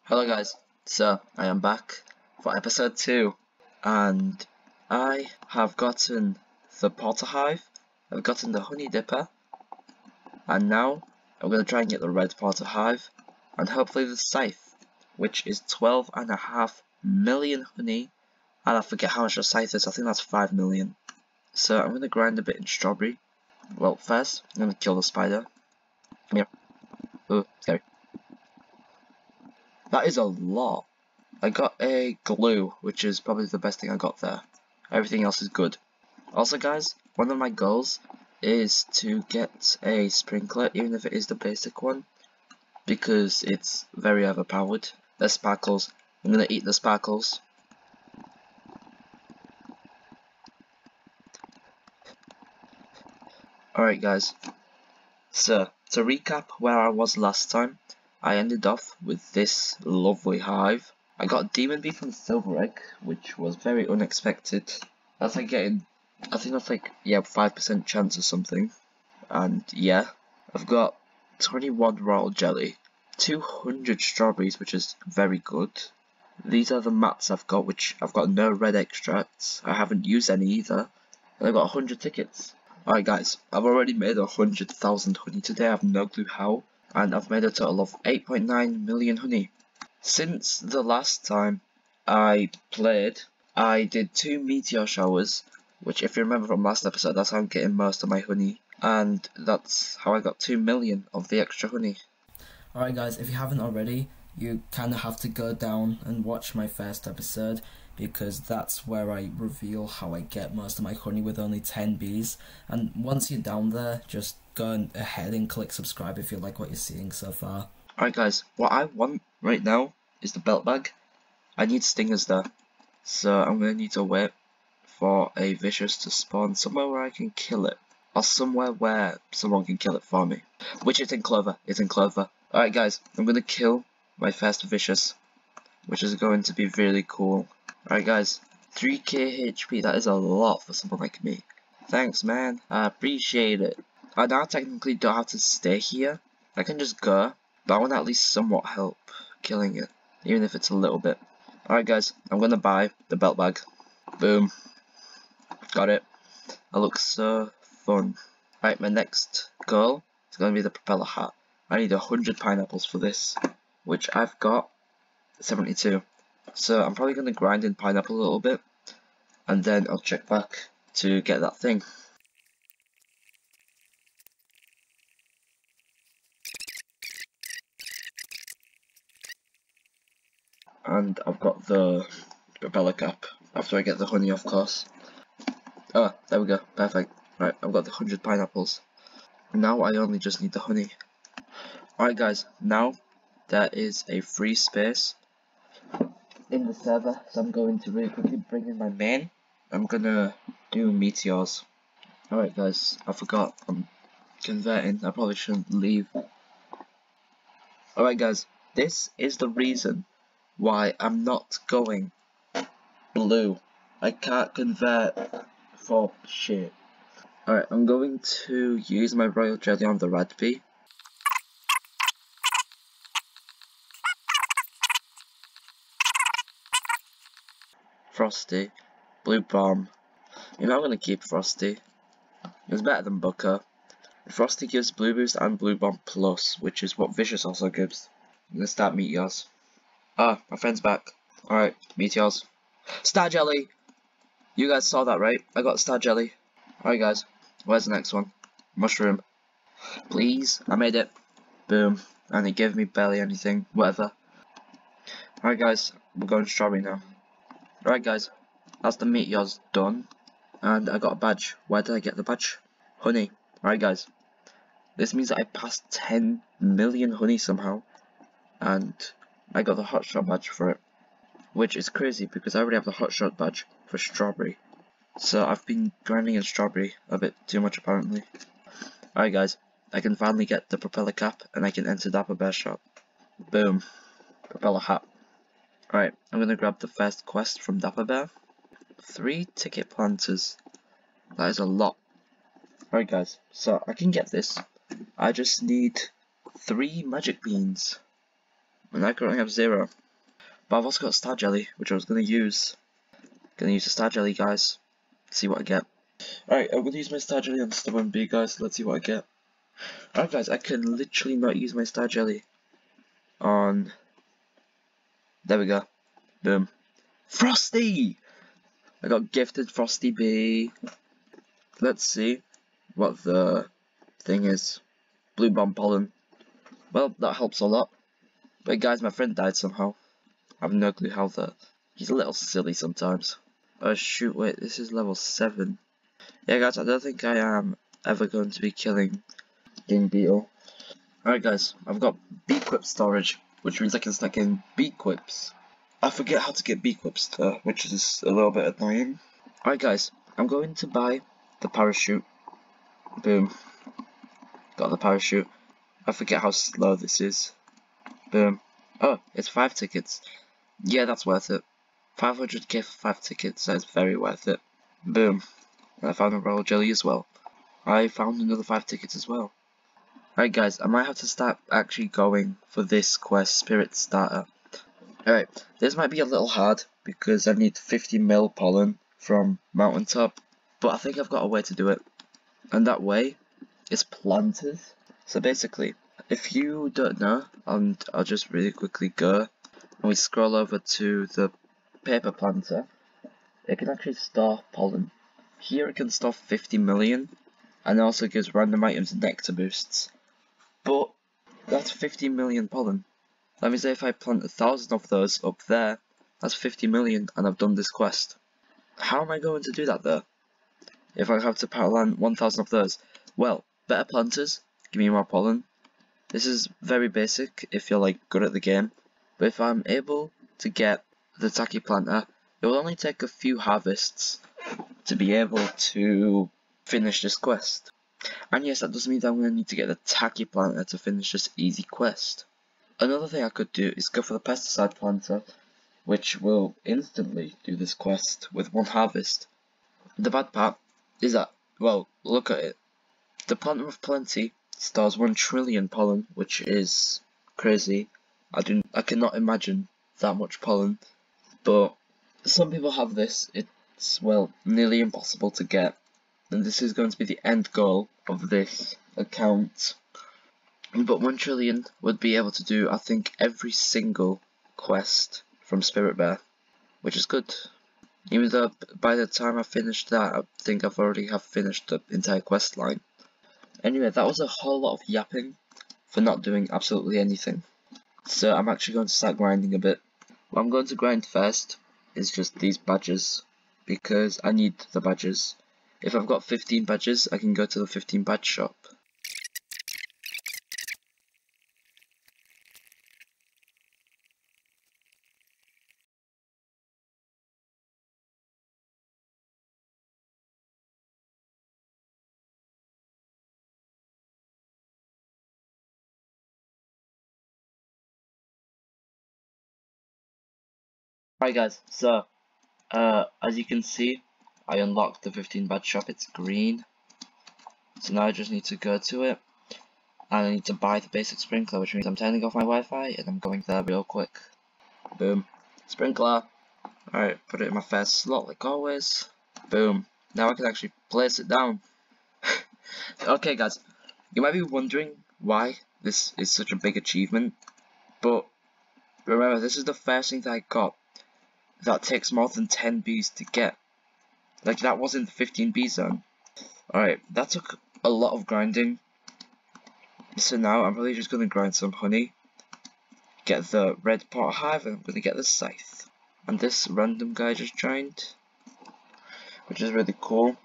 Hello guys, so I am back for episode 2 and I have gotten the PORT-O-HIVE, I've gotten the honey dipper, and now I'm going to try and get the red PORT-O-HIVE and hopefully the scythe, which is 12.5 million honey, and I forget how much the scythe is. I think that's 5 million. So I'm going to grind a bit in strawberry. Well, first I'm going to kill the spider. Come here. Ooh, scary. That is a lot. I got a glue, which is probably the best thing I got there. Everything else is good. Also guys, one of my goals is to get a sprinkler, even if it is the basic one, because it's very overpowered. There's sparkles. I'm gonna eat the sparkles. Alright guys, so to recap where I was last time, I ended off with this lovely hive. I got Demon Bee from Silver Egg, which was very unexpected. That's like getting, I think that's like, yeah, 5% chance or something. And yeah, I've got 21 royal jelly, 200 strawberries, which is very good. These are the mats I've got, which I've got no red extracts. I haven't used any either. And I've got 100 tickets. Alright guys, I've already made 100,000 honey today, I have no clue how. And I've made a total of 8.9 million honey. Since the last time I played, I did 2 meteor showers, which if you remember from last episode, that's how I'm getting most of my honey. And that's how I got 2 million of the extra honey. Alright guys, if you haven't already, you kind of have to go down and watch my first episode, because that's where I reveal how I get most of my honey with only 10 bees. And once you're down there, just go ahead and click subscribe if you like what you're seeing so far. Alright guys, what I want right now is the belt bag. I need stingers there, so I'm going to need to wait for a vicious to spawn somewhere where I can kill it, or somewhere where someone can kill it for me. Which is in clover, it's in clover. Alright guys, I'm going to kill my first vicious, which is going to be really cool. Alright guys, 3k HP, that is a lot for someone like me. Thanks man, I appreciate it. I now technically don't have to stay here, I can just go, but I want to at least somewhat help killing it, even if it's a little bit. Alright guys, I'm gonna buy the belt bag. Boom. Got it. That looks so fun. Alright, my next goal is gonna be the propeller hat. I need 100 pineapples for this, which I've got 72. So I'm probably gonna grind in pineapple a little bit, and then I'll check back to get that thing. And I've got the propeller cap after I get the honey, of course. Oh, there we go, perfect. Right, I've got the 100 pineapples. Now I only just need the honey. Alright guys, now there is a free space in the server, so I'm going to really quickly bring in my main. I'm gonna do meteors. Alright guys, I forgot, I'm converting, I probably shouldn't leave. Alright guys, this is the reason why I'm not going blue. I can't convert for shit. Alright, I'm going to use my royal jelly on the red bee. Frosty, blue bomb. You know I'm gonna keep Frosty. It's better than Booker. Frosty gives blue boost and blue bomb plus, which is what Vicious also gives. I'm gonna start meteors. Ah, my friend's back. Alright, meteors. Star jelly! You guys saw that, right? I got star jelly. Alright guys, where's the next one? Mushroom. Please, I made it. Boom. And it gave me barely anything, whatever. Alright guys, we're going strawberry now. Alright guys, that's the meteors done. And I got a badge. Where did I get the badge? Honey. Alright guys, this means that I passed 10 million honey somehow. And I got the hotshot badge for it. Which is crazy because I already have the hotshot badge for strawberry. So I've been grinding in strawberry a bit too much apparently. Alright guys, I can finally get the propeller cap and I can enter Dapper Bear shop. Boom. Propeller hat. Alright, I'm gonna grab the first quest from Dapper Bear. 3 ticket planters. That is a lot. Alright guys, so I can get this. I just need 3 magic beans. and I currently have 0. But I've also got star jelly, which I was going to use. Gonna use the star jelly, guys. See what I get. Alright, I'm gonna use my star jelly on the stubborn bee, guys. Let's see what I get. Alright, guys, I can literally not use my star jelly on. There we go. Boom. Frosty! I got gifted Frosty Bee. Let's see what the thing is. Blue bomb pollen. Well, that helps a lot. But guys, my friend died somehow. I have no clue how that. He's a little silly sometimes. Oh shoot, wait, this is level 7. Yeah guys, I don't think I am ever going to be killing King Beetle. Alright guys, I've got bee quip storage, which means I can start getting bee quips. I forget how to get bee quips though, which is a little bit annoying. Alright guys, I'm going to buy the parachute. Boom. Got the parachute. I forget how slow this is. Boom. Oh, it's 5 tickets. Yeah, that's worth it. 500k for 5 tickets, that is very worth it. Boom. And I found a royal jelly as well. I found another 5 tickets as well. Alright guys, I might have to start actually going for this quest, Spirit Starter. Alright, this might be a little hard because I need 50 mil pollen from Mountaintop, but I think I've got a way to do it. And that way is planters. So basically, if you don't know, and I'll just really quickly go, and we scroll over to the paper planter, it can actually store pollen. Here it can store 50 million, and it also gives random items nectar boosts. But that's 50 million pollen. Let me say if I plant 1,000 of those up there, that's 50 million, and I've done this quest. How am I going to do that though? If I have to plant 1,000 of those? Well, better planters, give me more pollen. This is very basic if you're like good at the game, but if I'm able to get the tacky planter, it will only take a few harvests to be able to finish this quest. And yes, that does mean that I'm going to need to get the tacky planter to finish this easy quest. Another thing I could do is go for the pesticide planter, which will instantly do this quest with 1 harvest. The bad part is that, well, look at it. The planter of plenty stores 1 trillion pollen, which is crazy. I cannot imagine that much pollen, but some people have this. It's, well, nearly impossible to get, and this is going to be the end goal of this account. But 1 trillion would be able to do, I think, every single quest from Spirit Bear, which is good. Even though by the time I finish that, I think I've already finished the entire quest line. Anyway, that was a whole lot of yapping for not doing absolutely anything. So I'm actually going to start grinding a bit. What I'm going to grind first is just these badges, because I need the badges. If I've got 15 badges, I can go to the 15 badge shop. Alright guys, so as you can see, I unlocked the 15 badge shop. It's green. So now I just need to go to it, and I need to buy the basic sprinkler, which means I'm turning off my Wi-Fi and I'm going there real quick. Boom. Sprinkler. Alright, put it in my first slot like always. Boom. Now I can actually place it down. Okay guys, you might be wondering why this is such a big achievement, but remember, this is the first thing that I got that takes more than 10 bees to get. Like, that was in the 15 bee zone. Alright, that took a lot of grinding. So now I'm really just going to grind some honey, get the red PORT-O-HIVE, and I'm going to get the scythe. And this random guy just joined, which is really cool.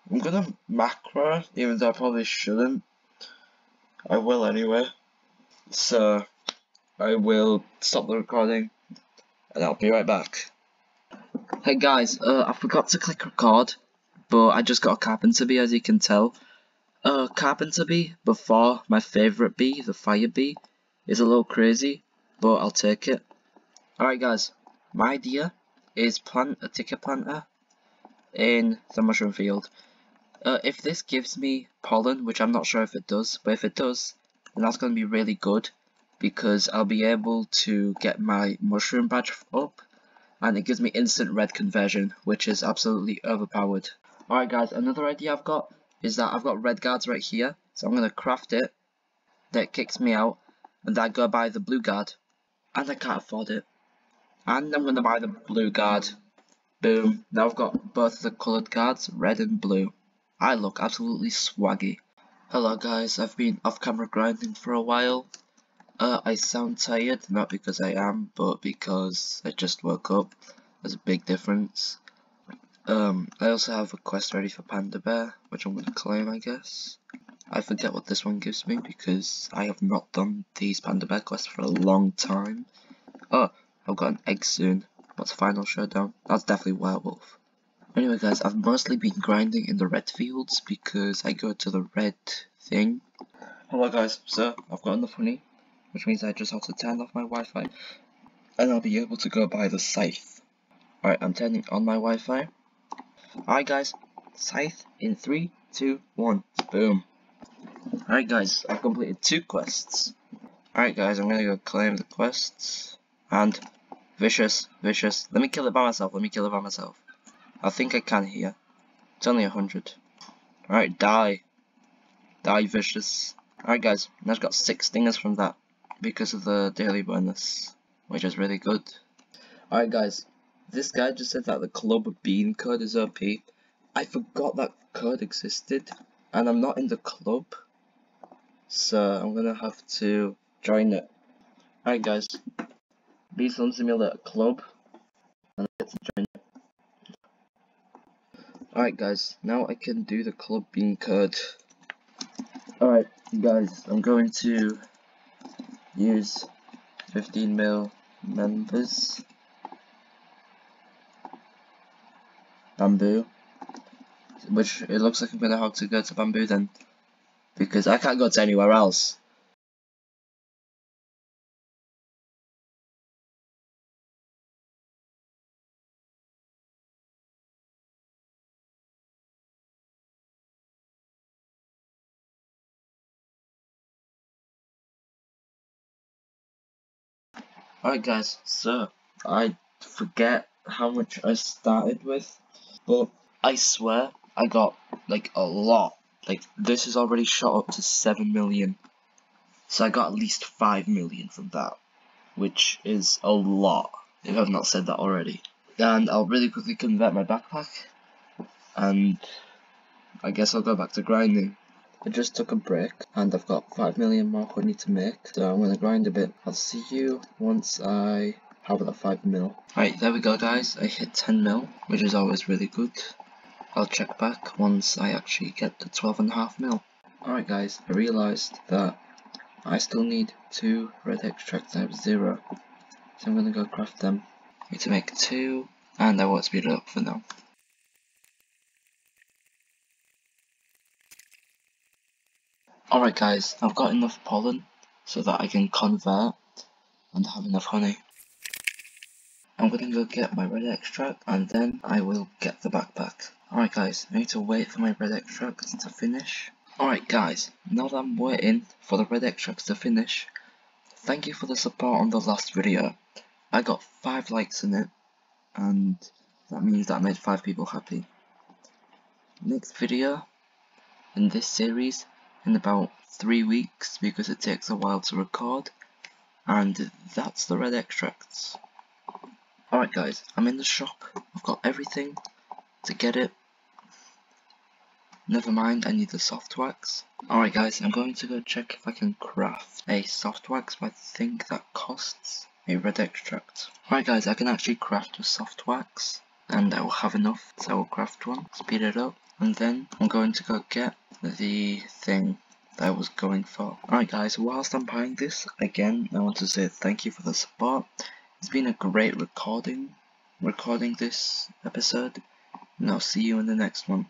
I'm going to macro, even though I probably shouldn't. I will anyway. So I will stop the recording, and I'll be right back. Hey guys, I forgot to click record, but I just got a carpenter bee, as you can tell. Carpenter bee before my favourite bee, the fire bee, is a little crazy, but I'll take it. Alright guys, my idea is plant a ticket planter in the mushroom field. If this gives me pollen, which I'm not sure if it does, but if it does, then that's going to be really good. because I'll be able to get my mushroom badge up, and it gives me instant red conversion, which is absolutely overpowered. Alright guys, another idea I've got is that I've got red guards right here, so I'm going to craft it. That kicks me out, and I go buy the blue guard, and I can't afford it. And I'm going to buy the blue guard. Boom, now I've got both the coloured guards, red and blue. I look absolutely swaggy. Hello guys, I've been off camera grinding for a while. I sound tired, not because I am, but because I just woke up. There's a big difference. I also have a quest ready for Panda Bear, which I'm going to claim, I guess. I forget what this one gives me because I have not done these Panda Bear quests for a long time. Oh, I've got an egg soon. What's Final Showdown? That's definitely werewolf. Anyway guys, I've mostly been grinding in the red fields because I go to the red thing. Hello guys, so I've got enough honey, which means I just have to turn off my Wi-Fi, and I'll be able to go buy the scythe. Alright, I'm turning on my Wi-Fi. Alright guys, scythe in 3, 2, 1, boom. Alright guys, I've completed 2 quests. Alright guys, I'm gonna go claim the quests, and vicious. Let me kill it by myself, I think I can here. It's only 100. Alright, die vicious. Alright guys, I just got 6 stingers from that because of the daily bonus, which is really good. Alright guys, this guy just said that the club bean code is OP. I forgot that code existed, and I'm not in the club, so I'm gonna have to join it. Alright guys, beeswarm simulator club, and I get to join it. Alright guys, now I can do the club bean code. Alright guys, I'm going to use 15 mil members. Bamboo. Which it looks like I'm gonna have to go to Bamboo then, because I can't go to anywhere else. Alright guys, so I forget how much I started with, but I swear I got like a lot. Like this is already shot up to 7 million. So I got at least 5 million from that, which is a lot, if I've not said that already. And I'll really quickly convert my backpack, and I guess I'll go back to grinding. I just took a break, and I've got 5 million more honey to make, so I'm gonna grind a bit. I'll see you once I have that 5 mil. Alright, there we go guys, I hit 10 mil, which is always really good. I'll check back once I actually get to 12.5 mil. Alright guys, I realised that I still need 2 red extracts. I have 0, so I'm gonna go craft them. I need to make 2, and I won't speed it up for now. Alright guys, I've got enough pollen so that I can convert and have enough honey. I'm gonna go get my red extract, and then I will get the backpack. Alright guys, I need to wait for my red extracts to finish. Alright guys, now that I'm waiting for the red extracts to finish, thank you for the support on the last video. I got 5 likes in it, and that means that I made 5 people happy. Next video in this series in about 3 weeks, because it takes a while to record, and that's the red extracts. Alright guys, I'm in the shop, I've got everything to get it. Never mind, I need the soft wax. Alright guys, I'm going to go check if I can craft a soft wax, but I think that costs a red extract. Alright guys, I can actually craft a soft wax, and I will have enough, so I will craft one, speed it up, and then I'm going to go get the thing that I was going for. Alright guys, whilst I'm buying this, again, I want to say thank you for the support. It's been a great recording this episode, and I'll see you in the next one.